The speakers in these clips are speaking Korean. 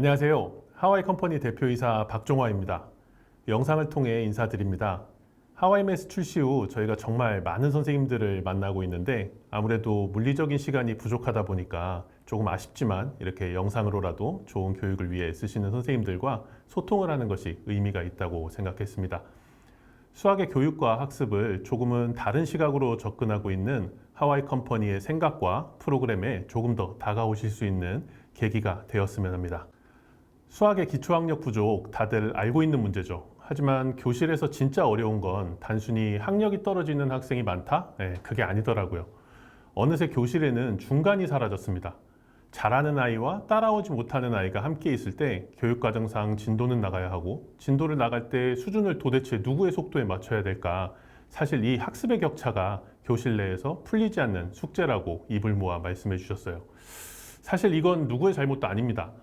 안녕하세요. 하와이 컴퍼니 대표이사 박종화입니다. 영상을 통해 인사드립니다. 하와이 메스 출시 후 저희가 정말 많은 선생님들을 만나고 있는데 아무래도 물리적인 시간이 부족하다 보니까 조금 아쉽지만 이렇게 영상으로라도 좋은 교육을 위해 쓰시는 선생님들과 소통을 하는 것이 의미가 있다고 생각했습니다. 수학의 교육과 학습을 조금은 다른 시각으로 접근하고 있는 하와이 컴퍼니의 생각과 프로그램에 조금 더 다가오실 수 있는 계기가 되었으면 합니다. 수학의 기초학력 부족 다들 알고 있는 문제죠. 하지만 교실에서 진짜 어려운 건 단순히 학력이 떨어지는 학생이 많다? 그게 아니더라고요. 어느새 교실에는 중간이 사라졌습니다. 잘하는 아이와 따라오지 못하는 아이가 함께 있을 때 교육과정상 진도는 나가야 하고 진도를 나갈 때 수준을 도대체 누구의 속도에 맞춰야 될까? 사실 이 학습의 격차가 교실 내에서 풀리지 않는 숙제라고 입을 모아 말씀해 주셨어요. 사실 이건 누구의 잘못도 아닙니다.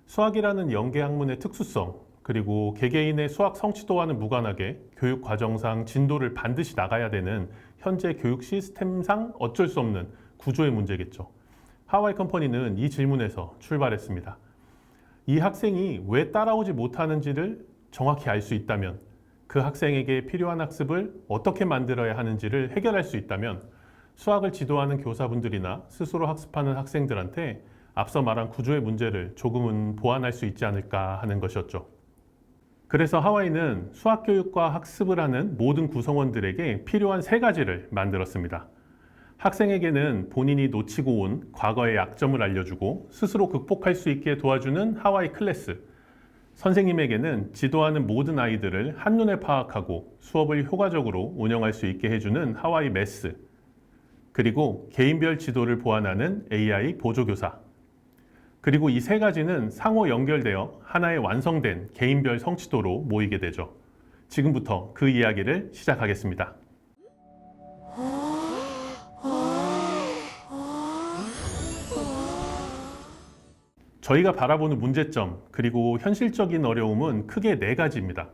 수학이라는 연계 학문의 특수성, 그리고 개개인의 수학 성취도와는 무관하게 교육 과정상 진도를 반드시 나가야 되는 현재 교육 시스템상 어쩔 수 없는 구조의 문제겠죠. 하와이 컴퍼니는 이 질문에서 출발했습니다. 이 학생이 왜 따라오지 못하는지를 정확히 알 수 있다면, 그 학생에게 필요한 학습을 어떻게 만들어야 하는지를 해결할 수 있다면 수학을 지도하는 교사분들이나 스스로 학습하는 학생들한테 앞서 말한 구조의 문제를 조금은 보완할 수 있지 않을까 하는 것이었죠. 그래서 하와이는 수학교육과 학습을 하는 모든 구성원들에게 필요한 3가지를 만들었습니다. 학생에게는 본인이 놓치고 온 과거의 약점을 알려주고 스스로 극복할 수 있게 도와주는 하와이 클래스, 선생님에게는 지도하는 모든 아이들을 한눈에 파악하고 수업을 효과적으로 운영할 수 있게 해주는 하와이 메스, 그리고 개인별 지도를 보완하는 AI 보조교사, 그리고 이 3가지는 상호 연결되어 하나의 완성된 개인별 성취도로 모이게 되죠. 지금부터 그 이야기를 시작하겠습니다. 저희가 바라보는 문제점, 그리고 현실적인 어려움은 크게 4가지입니다.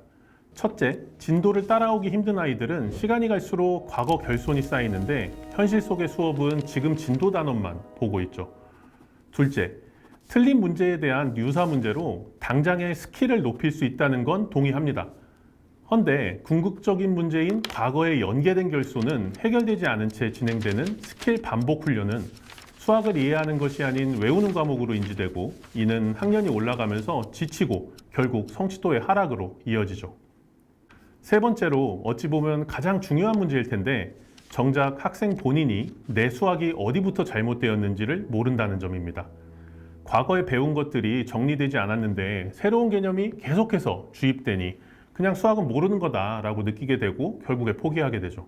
첫째, 진도를 따라오기 힘든 아이들은 시간이 갈수록 과거 결손이 쌓이는데 현실 속의 수업은 지금 진도 단원만 보고 있죠. 둘째, 틀린 문제에 대한 유사 문제로 당장의 스킬을 높일 수 있다는 건 동의합니다. 헌데 궁극적인 문제인 과거에 연계된 결손은 해결되지 않은 채 진행되는 스킬 반복 훈련은 수학을 이해하는 것이 아닌 외우는 과목으로 인지되고 이는 학년이 올라가면서 지치고 결국 성취도의 하락으로 이어지죠. 세 번째로 어찌 보면 가장 중요한 문제일 텐데 정작 학생 본인이 내 수학이 어디부터 잘못되었는지를 모른다는 점입니다. 과거에 배운 것들이 정리되지 않았는데 새로운 개념이 계속해서 주입되니 그냥 수학은 모르는 거다라고 느끼게 되고 결국에 포기하게 되죠.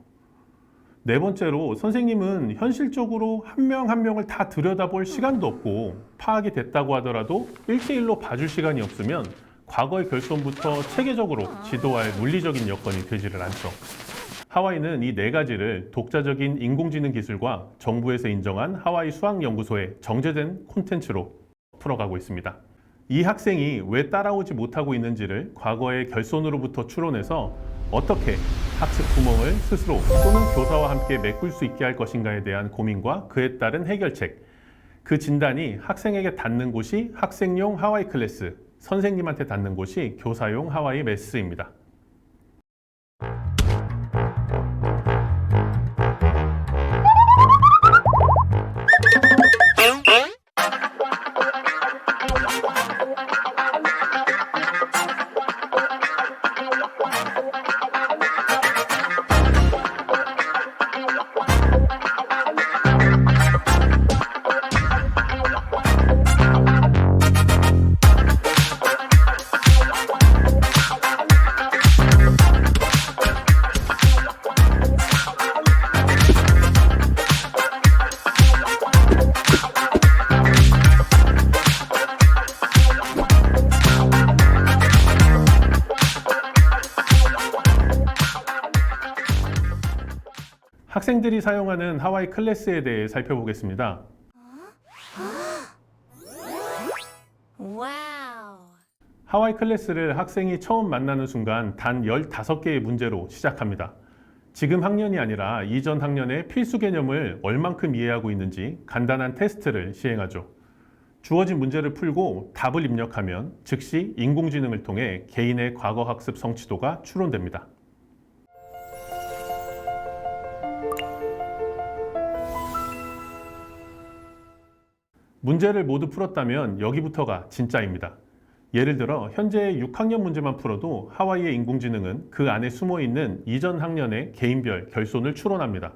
네 번째로 선생님은 현실적으로 한 명 한 명을 다 들여다볼 시간도 없고 파악이 됐다고 하더라도 1대1로 봐줄 시간이 없으면 과거의 결손부터 체계적으로 지도할 물리적인 여건이 되지를 않죠. 하와이는 이 4가지를 독자적인 인공지능 기술과 정부에서 인정한 하와이 수학연구소의 정제된 콘텐츠로 풀어가고 있습니다. 이 학생이 왜 따라오지 못하고 있는지를 과거의 결손으로부터 추론해서 어떻게 학습 구멍을 스스로 또는 교사와 함께 메꿀 수 있게 할 것인가에 대한 고민과 그에 따른 해결책, 그 진단이 학생에게 닿는 곳이 학생용 하와이 클래스, 선생님한테 닿는 곳이 교사용 하와이 메스입니다. 학생들이 사용하는 하와이 클래스에 대해 살펴보겠습니다. 하와이 클래스를 학생이 처음 만나는 순간 단 15개의 문제로 시작합니다. 지금 학년이 아니라 이전 학년의 필수 개념을 얼만큼 이해하고 있는지 간단한 테스트를 시행하죠. 주어진 문제를 풀고 답을 입력하면 즉시 인공지능을 통해 개인의 과거 학습 성취도가 추론됩니다. 문제를 모두 풀었다면 여기부터가 진짜입니다. 예를 들어 현재 6학년 문제만 풀어도 하와이의 인공지능은 그 안에 숨어있는 이전 학년의 개인별 결손을 추론합니다.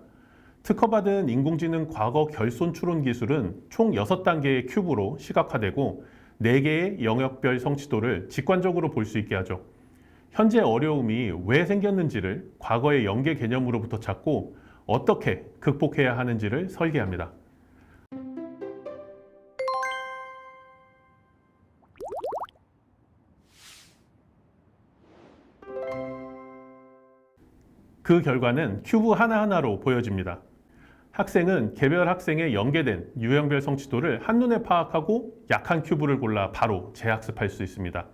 특허받은 인공지능 과거 결손 추론 기술은 총 6단계의 큐브로 시각화되고 4개의 영역별 성취도를 직관적으로 볼 수 있게 하죠. 현재 어려움이 왜 생겼는지를 과거의 연계 개념으로부터 찾고 어떻게 극복해야 하는지를 설계합니다. 그 결과는 큐브 하나하나로 보여집니다. 학생은 개별 학생의 연계된 유형별 성취도를 한눈에 파악하고 약한 큐브를 골라 바로 재학습할 수 있습니다.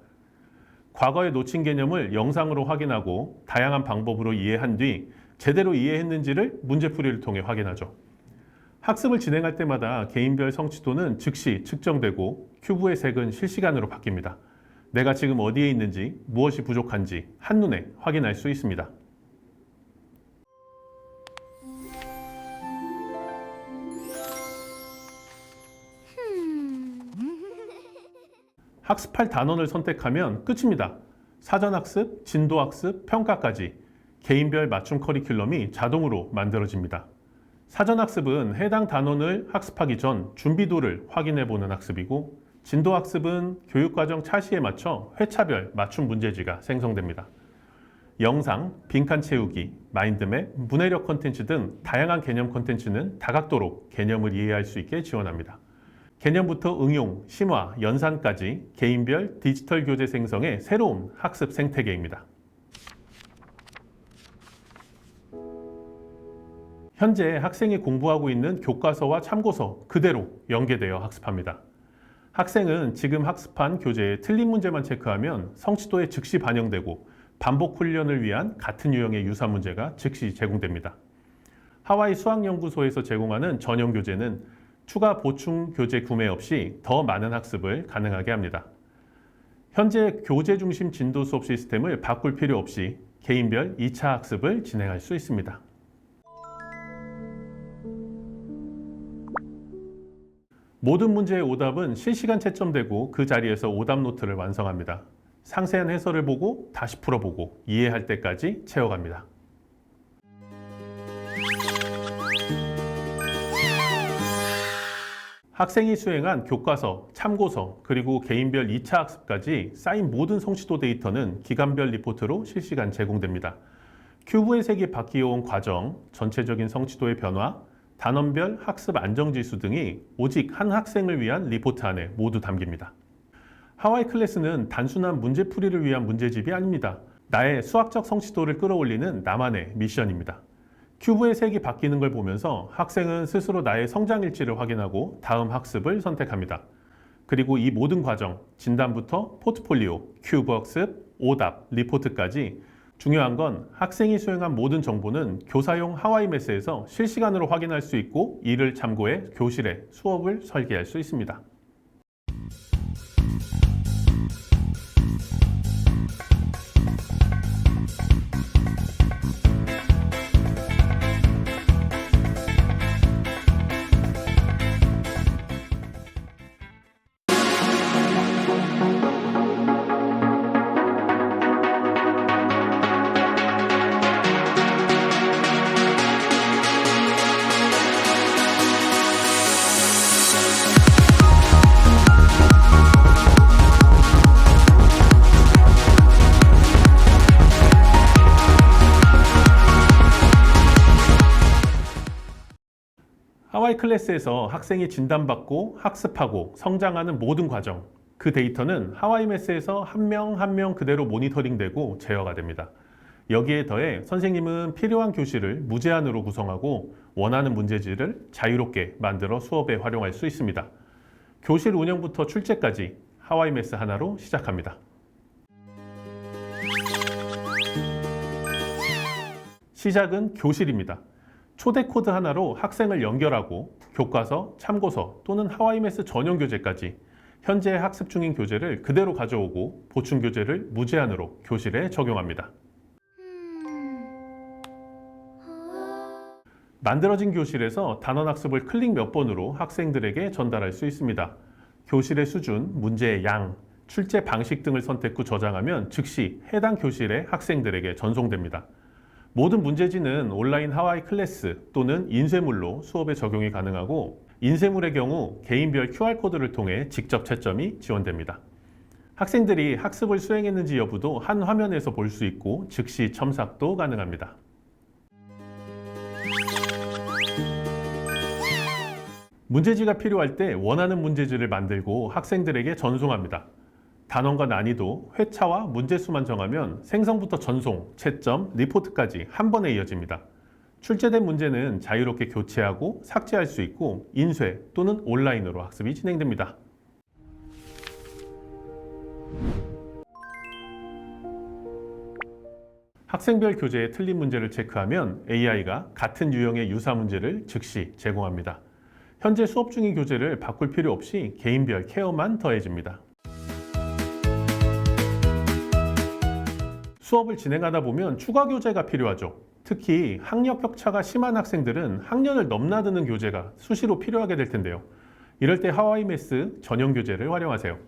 과거에 놓친 개념을 영상으로 확인하고 다양한 방법으로 이해한 뒤 제대로 이해했는지를 문제풀이를 통해 확인하죠. 학습을 진행할 때마다 개인별 성취도는 즉시 측정되고 큐브의 색은 실시간으로 바뀝니다. 내가 지금 어디에 있는지, 무엇이 부족한지 한눈에 확인할 수 있습니다. 학습할 단원을 선택하면 끝입니다. 사전학습, 진도학습, 평가까지 개인별 맞춤 커리큘럼이 자동으로 만들어집니다. 사전학습은 해당 단원을 학습하기 전 준비도를 확인해보는 학습이고, 진도학습은 교육과정 차시에 맞춰 회차별 맞춤 문제지가 생성됩니다. 영상, 빈칸 채우기, 마인드맵, 문해력 콘텐츠 등 다양한 개념 콘텐츠는 다각도로 개념을 이해할 수 있게 지원합니다. 개념부터 응용, 심화, 연산까지 개인별 디지털 교재 생성의 새로운 학습 생태계입니다. 현재 학생이 공부하고 있는 교과서와 참고서 그대로 연계되어 학습합니다. 학생은 지금 학습한 교재의 틀린 문제만 체크하면 성취도에 즉시 반영되고 반복 훈련을 위한 같은 유형의 유사 문제가 즉시 제공됩니다. 하와이 수학연구소에서 제공하는 전용 교재는 추가 보충 교재 구매 없이 더 많은 학습을 가능하게 합니다. 현재 교재 중심 진도 수업 시스템을 바꿀 필요 없이 개인별 2차 학습을 진행할 수 있습니다. 모든 문제의 오답은 실시간 채점되고 그 자리에서 오답 노트를 완성합니다. 상세한 해설을 보고 다시 풀어보고 이해할 때까지 채워갑니다. 학생이 수행한 교과서, 참고서, 그리고 개인별 2차 학습까지 쌓인 모든 성취도 데이터는 기간별 리포트로 실시간 제공됩니다. 큐브의 색이 바뀌어온 과정, 전체적인 성취도의 변화, 단원별 학습 안정지수 등이 오직 한 학생을 위한 리포트 안에 모두 담깁니다. 하와이 클래스는 단순한 문제풀이를 위한 문제집이 아닙니다. 나의 수학적 성취도를 끌어올리는 나만의 미션입니다. 큐브의 색이 바뀌는 걸 보면서 학생은 스스로 나의 성장 일지를 확인하고 다음 학습을 선택합니다. 그리고 이 모든 과정, 진단부터 포트폴리오, 큐브 학습, 오답, 리포트까지 중요한 건 학생이 수행한 모든 정보는 교사용 하와이 매스에서 실시간으로 확인할 수 있고 이를 참고해 교실에 수업을 설계할 수 있습니다. 하와이 클래스에서 학생이 진단받고 학습하고 성장하는 모든 과정, 그 데이터는 하와이 매스에서 한 명 한 명 그대로 모니터링되고 제어가 됩니다. 여기에 더해 선생님은 필요한 교실을 무제한으로 구성하고 원하는 문제지를 자유롭게 만들어 수업에 활용할 수 있습니다. 교실 운영부터 출제까지 하와이 매스 하나로 시작합니다. 시작은 교실입니다. 초대 코드 하나로 학생을 연결하고 교과서, 참고서 또는 하와이메스 전용 교재까지 현재 학습 중인 교재를 그대로 가져오고 보충 교재를 무제한으로 교실에 적용합니다. 만들어진 교실에서 단원학습을 클릭 몇 번으로 학생들에게 전달할 수 있습니다. 교실의 수준, 문제의 양, 출제 방식 등을 선택 후 저장하면 즉시 해당 교실의 학생들에게 전송됩니다. 모든 문제지는 온라인 하와이 클래스 또는 인쇄물로 수업에 적용이 가능하고 인쇄물의 경우 개인별 QR코드를 통해 직접 채점이 지원됩니다. 학생들이 학습을 수행했는지 여부도 한 화면에서 볼 수 있고 즉시 첨삭도 가능합니다. 문제지가 필요할 때 원하는 문제지를 만들고 학생들에게 전송합니다. 단원과 난이도, 회차와 문제수만 정하면 생성부터 전송, 채점, 리포트까지 한 번에 이어집니다. 출제된 문제는 자유롭게 교체하고 삭제할 수 있고 인쇄 또는 온라인으로 학습이 진행됩니다. 학생별 교재에 틀린 문제를 체크하면 AI가 같은 유형의 유사 문제를 즉시 제공합니다. 현재 수업 중인 교재를 바꿀 필요 없이 개인별 케어만 더해집니다. 수업을 진행하다 보면 추가 교재가 필요하죠. 특히 학력 격차가 심한 학생들은 학년을 넘나드는 교재가 수시로 필요하게 될 텐데요. 이럴 때 하와이메스 전용 교재를 활용하세요.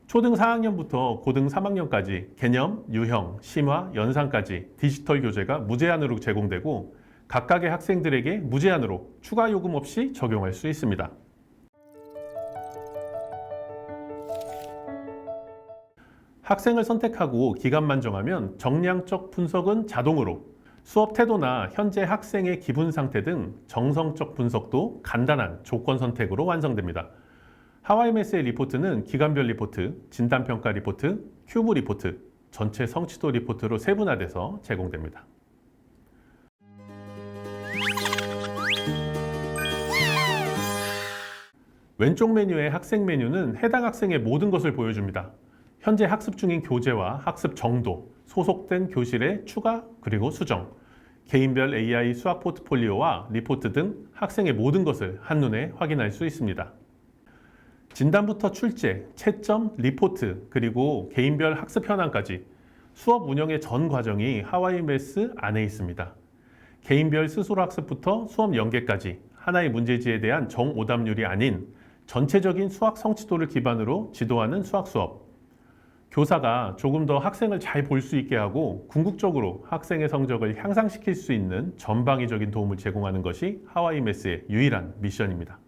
초등 4학년부터 고등 3학년까지 개념, 유형, 심화, 연상까지 디지털 교재가 무제한으로 제공되고 각각의 학생들에게 무제한으로 추가 요금 없이 적용할 수 있습니다. 학생을 선택하고 기간만 정하면 정량적 분석은 자동으로, 수업 태도나 현재 학생의 기분 상태 등 정성적 분석도 간단한 조건 선택으로 완성됩니다. 하와이메스의 리포트는 기간별 리포트, 진단평가 리포트, 큐브 리포트, 전체 성취도 리포트로 세분화돼서 제공됩니다. 왼쪽 메뉴의 학생 메뉴는 해당 학생의 모든 것을 보여줍니다. 현재 학습 중인 교재와 학습 정도, 소속된 교실의 추가 그리고 수정, 개인별 AI 수학 포트폴리오와 리포트 등 학생의 모든 것을 한눈에 확인할 수 있습니다. 진단부터 출제, 채점, 리포트, 그리고 개인별 학습 현황까지 수업 운영의 전 과정이 하와이메스 안에 있습니다. 개인별 스스로 학습부터 수업 연계까지 하나의 문제지에 대한 정오답률이 아닌 전체적인 수학 성취도를 기반으로 지도하는 수학 수업. 교사가 조금 더 학생을 잘 볼 수 있게 하고 궁극적으로 학생의 성적을 향상시킬 수 있는 전방위적인 도움을 제공하는 것이 하와이메스의 유일한 미션입니다.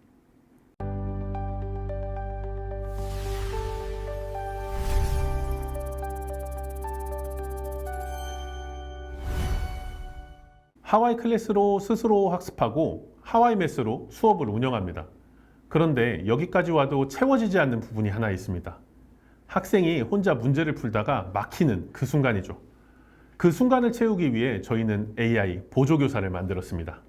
하와이 클래스로 스스로 학습하고 하와이메스로 수업을 운영합니다. 그런데 여기까지 와도 채워지지 않는 부분이 하나 있습니다. 학생이 혼자 문제를 풀다가 막히는 그 순간이죠. 그 순간을 채우기 위해 저희는 AI 보조교사를 만들었습니다.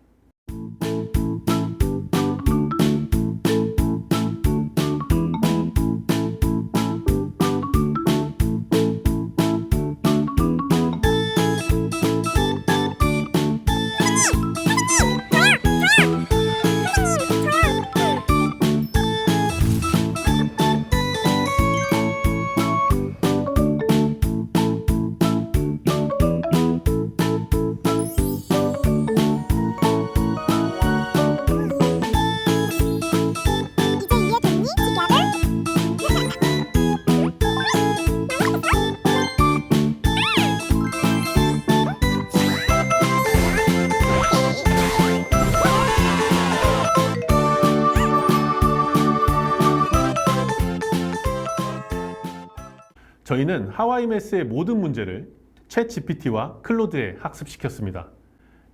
저희는 하와이메스의 모든 문제를 챗GPT와 클로드에 학습시켰습니다.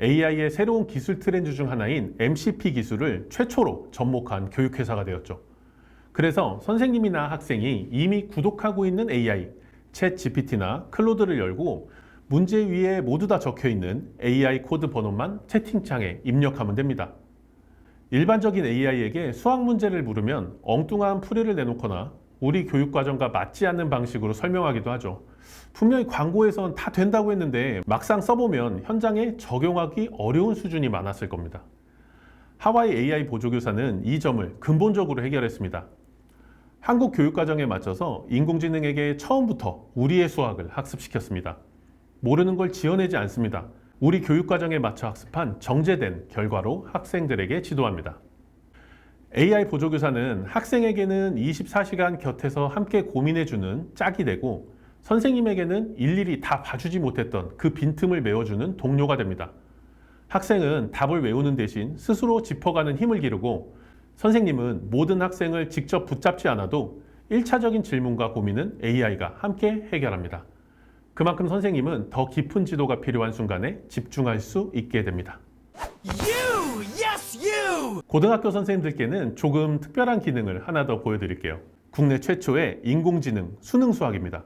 AI의 새로운 기술 트렌드 중 하나인 MCP 기술을 최초로 접목한 교육회사가 되었죠. 그래서 선생님이나 학생이 이미 구독하고 있는 AI, 챗GPT나 클로드를 열고 문제 위에 모두 다 적혀있는 AI 코드 번호만 채팅창에 입력하면 됩니다. 일반적인 AI에게 수학 문제를 물으면 엉뚱한 풀이를 내놓거나 우리 교육과정과 맞지 않는 방식으로 설명하기도 하죠. 분명히 광고에선 다 된다고 했는데 막상 써보면 현장에 적용하기 어려운 수준이 많았을 겁니다. 하와이 AI 보조교사는 이 점을 근본적으로 해결했습니다. 한국 교육과정에 맞춰서 인공지능에게 처음부터 우리의 수학을 학습시켰습니다. 모르는 걸 지어내지 않습니다. 우리 교육과정에 맞춰 학습한 정제된 결과로 학생들에게 지도합니다. AI 보조교사는 학생에게는 24시간 곁에서 함께 고민해주는 짝이 되고 선생님에게는 일일이 다 봐주지 못했던 그 빈틈을 메워주는 동료가 됩니다. 학생은 답을 외우는 대신 스스로 짚어가는 힘을 기르고 선생님은 모든 학생을 직접 붙잡지 않아도 1차적인 질문과 고민은 AI가 함께 해결합니다. 그만큼 선생님은 더 깊은 지도가 필요한 순간에 집중할 수 있게 됩니다. 고등학교 선생님들께는 조금 특별한 기능을 하나 더 보여드릴게요. 국내 최초의 인공지능 수능 수학입니다.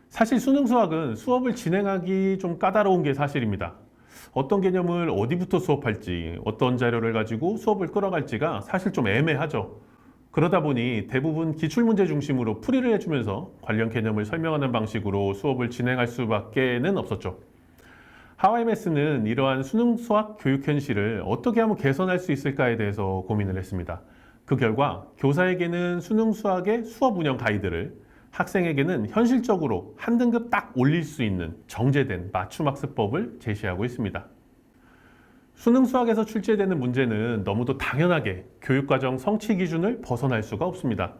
사실 수능 수학은 수업을 진행하기 좀 까다로운 게 사실입니다. 어떤 개념을 어디부터 수업할지, 어떤 자료를 가지고 수업을 끌어갈지가 사실 좀 애매하죠. 그러다 보니 대부분 기출문제 중심으로 풀이를 해주면서 관련 개념을 설명하는 방식으로 수업을 진행할 수밖에는 없었죠. 하와이메스는 이러한 수능 수학 교육 현실을 어떻게 하면 개선할 수 있을까에 대해서 고민을 했습니다. 그 결과 교사에게는 수능 수학의 수업 운영 가이드를, 학생에게는 현실적으로 한 등급 딱 올릴 수 있는 정제된 맞춤학습법을 제시하고 있습니다. 수능 수학에서 출제되는 문제는 너무도 당연하게 교육과정 성취 기준을 벗어날 수가 없습니다.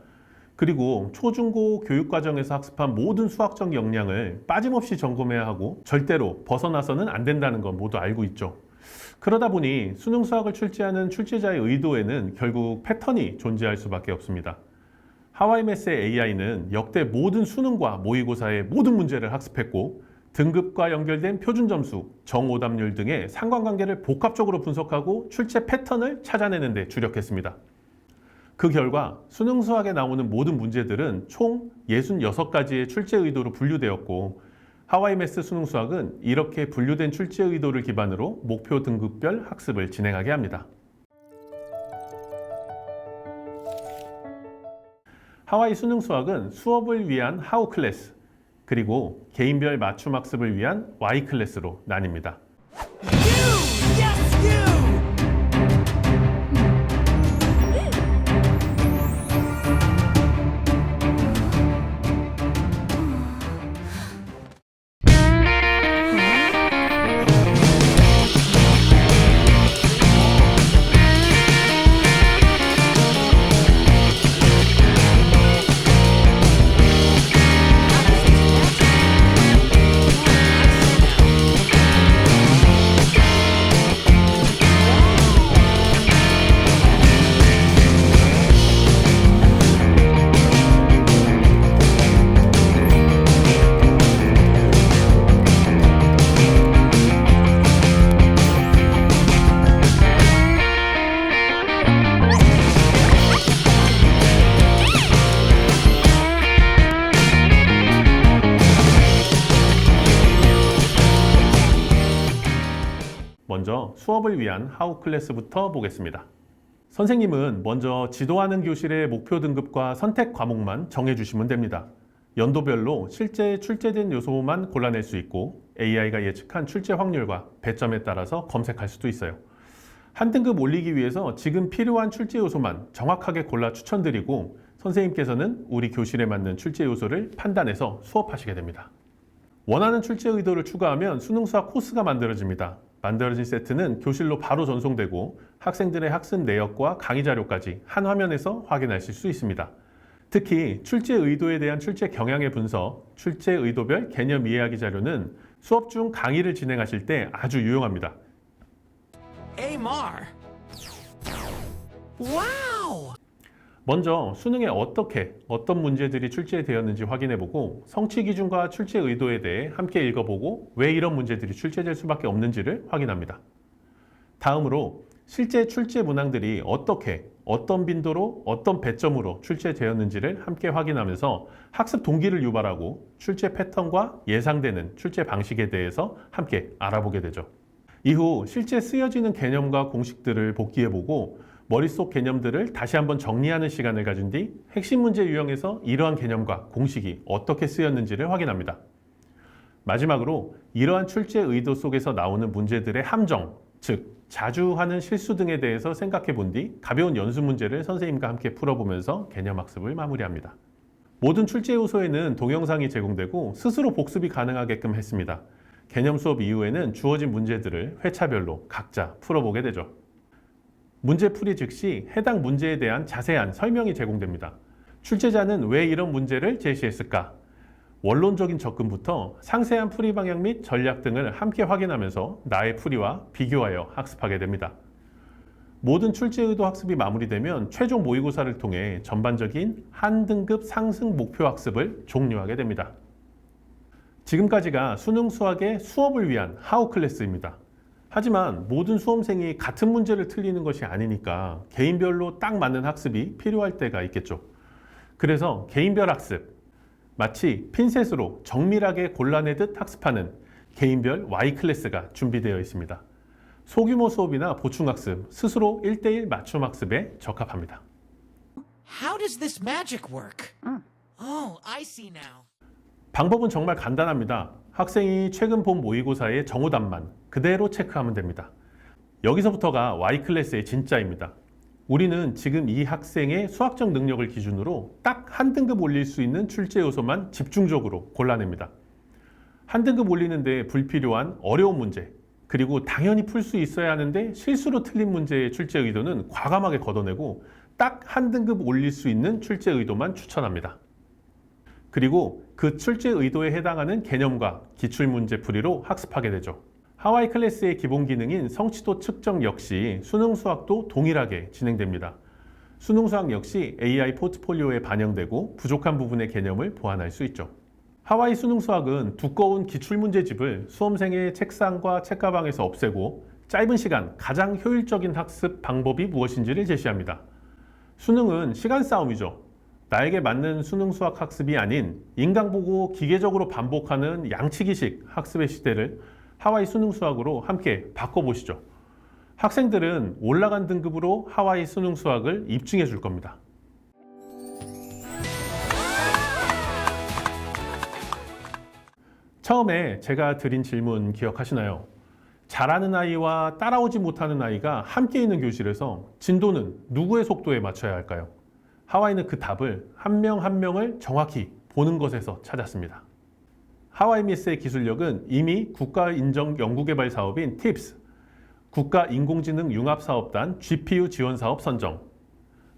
그리고 초중고 교육과정에서 학습한 모든 수학적 역량을 빠짐없이 점검해야 하고 절대로 벗어나서는 안 된다는 건 모두 알고 있죠. 그러다 보니 수능 수학을 출제하는 출제자의 의도에는 결국 패턴이 존재할 수밖에 없습니다. 하와이메스의 AI는 역대 모든 수능과 모의고사의 모든 문제를 학습했고 등급과 연결된 표준 점수, 정오답률 등의 상관관계를 복합적으로 분석하고 출제 패턴을 찾아내는 데 주력했습니다. 그 결과 수능 수학에 나오는 모든 문제들은 총 66가지의 출제 의도로 분류되었고 하와이메스 수능 수학은 이렇게 분류된 출제 의도를 기반으로 목표 등급별 학습을 진행하게 합니다. 하와이 수능 수학은 수업을 위한 하우 클래스, 그리고 개인별 맞춤 학습을 위한 Y 클래스로 나뉩니다. 먼저 수업을 위한 하우 클래스부터 보겠습니다. 선생님은 먼저 지도하는 교실의 목표 등급과 선택 과목만 정해주시면 됩니다. 연도별로 실제 출제된 요소만 골라낼 수 있고 AI가 예측한 출제 확률과 배점에 따라서 검색할 수도 있어요. 한 등급 올리기 위해서 지금 필요한 출제 요소만 정확하게 골라 추천드리고 선생님께서는 우리 교실에 맞는 출제 요소를 판단해서 수업하시게 됩니다. 원하는 출제 의도를 추가하면 수능 수학 코스가 만들어집니다. 만들어진 세트는 교실로 바로 전송되고 학생들의 학습 내역과 강의 자료까지 한 화면에서 확인하실 수 있습니다. 특히 출제 의도에 대한 출제 경향의 분석, 출제 의도별 개념 이해하기 자료는 수업 중 강의를 진행하실 때 아주 유용합니다. AMR. 와우! 먼저 수능에 어떤 문제들이 출제되었는지 확인해보고 성취 기준과 출제 의도에 대해 함께 읽어보고 왜 이런 문제들이 출제될 수밖에 없는지를 확인합니다. 다음으로 실제 출제 문항들이 어떤 빈도로, 어떤 배점으로 출제되었는지를 함께 확인하면서 학습 동기를 유발하고 출제 패턴과 예상되는 출제 방식에 대해서 함께 알아보게 되죠. 이후 실제 쓰여지는 개념과 공식들을 복기해보고 머릿속 개념들을 다시 한번 정리하는 시간을 가진 뒤 핵심 문제 유형에서 이러한 개념과 공식이 어떻게 쓰였는지를 확인합니다. 마지막으로 이러한 출제 의도 속에서 나오는 문제들의 함정, 즉 자주 하는 실수 등에 대해서 생각해 본 뒤 가벼운 연습 문제를 선생님과 함께 풀어보면서 개념 학습을 마무리합니다. 모든 출제 요소에는 동영상이 제공되고 스스로 복습이 가능하게끔 했습니다. 개념 수업 이후에는 주어진 문제들을 회차별로 각자 풀어보게 되죠. 문제 풀이 즉시 해당 문제에 대한 자세한 설명이 제공됩니다. 출제자는 왜 이런 문제를 제시했을까? 원론적인 접근부터 상세한 풀이 방향 및 전략 등을 함께 확인하면서 나의 풀이와 비교하여 학습하게 됩니다. 모든 출제 의도 학습이 마무리되면 최종 모의고사를 통해 전반적인 한 등급 상승 목표 학습을 종료하게 됩니다. 지금까지가 수능 수학의 수업을 위한 하우 클래스입니다. 하지만 모든 수험생이 같은 문제를 틀리는 것이 아니니까 개인별로 딱 맞는 학습이 필요할 때가 있겠죠. 그래서 개인별 학습, 마치 핀셋으로 정밀하게 골라내듯 학습하는 개인별 Y클래스가 준비되어 있습니다. 소규모 수업이나 보충학습, 스스로 1대1 맞춤 학습에 적합합니다. How does this magic work? Oh, I see now. 방법은 정말 간단합니다. 학생이 최근 본 모의고사의 정오답만 그대로 체크하면 됩니다. 여기서부터가 Y클래스의 진짜입니다. 우리는 지금 이 학생의 수학적 능력을 기준으로 딱 한 등급 올릴 수 있는 출제 요소만 집중적으로 골라냅니다. 한 등급 올리는데 불필요한 어려운 문제, 그리고 당연히 풀 수 있어야 하는데 실수로 틀린 문제의 출제 의도는 과감하게 걷어내고 딱 한 등급 올릴 수 있는 출제 의도만 추천합니다. 그리고 그 출제 의도에 해당하는 개념과 기출문제 풀이로 학습하게 되죠. 하와이 클래스의 기본 기능인 성취도 측정 역시 수능 수학도 동일하게 진행됩니다. 수능 수학 역시 AI 포트폴리오에 반영되고 부족한 부분의 개념을 보완할 수 있죠. 하와이 수능 수학은 두꺼운 기출문제집을 수험생의 책상과 책가방에서 없애고 짧은 시간 가장 효율적인 학습 방법이 무엇인지를 제시합니다. 수능은 시간 싸움이죠. 나에게 맞는 수능 수학 학습이 아닌 인강 보고 기계적으로 반복하는 양치기식 학습의 시대를 하와이 수능 수학으로 함께 바꿔보시죠. 학생들은 올라간 등급으로 하와이 수능 수학을 입증해 줄 겁니다. 처음에 제가 드린 질문 기억하시나요? 잘하는 아이와 따라오지 못하는 아이가 함께 있는 교실에서 진도는 누구의 속도에 맞춰야 할까요? 하와이는 그 답을 한 명 한 명을 정확히 보는 것에서 찾았습니다. 하와이 미스의 기술력은 이미 국가 인정 연구개발 사업인 TIPS, 국가인공지능융합사업단 GPU 지원사업 선정,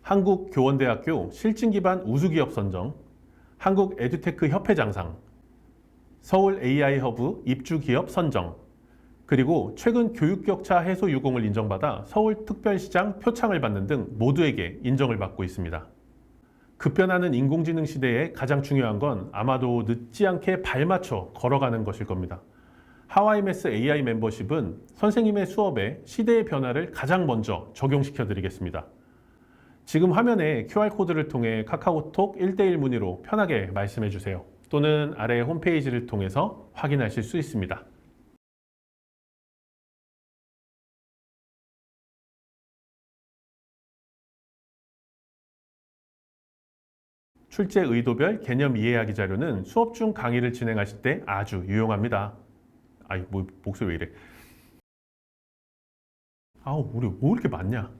한국교원대학교 실증기반 우수기업 선정, 한국에듀테크 협회장상, 서울 AI허브 입주기업 선정, 그리고 최근 교육격차 해소 유공을 인정받아 서울특별시장 표창을 받는 등 모두에게 인정을 받고 있습니다. 급변하는 인공지능 시대에 가장 중요한 건 아마도 늦지 않게 발맞춰 걸어가는 것일 겁니다. 하와이 매스 AI 멤버십은 선생님의 수업에 시대의 변화를 가장 먼저 적용시켜 드리겠습니다. 지금 화면에 QR코드를 통해 카카오톡 1대1 문의로 편하게 말씀해 주세요. 또는 아래 홈페이지를 통해서 확인하실 수 있습니다. 출제 의도별 개념 이해하기 자료는 수업 중 강의를 진행하실 때 아주 유용합니다. 아이, 목소리 왜 이래? 아우, 우리 뭐 이렇게 많냐?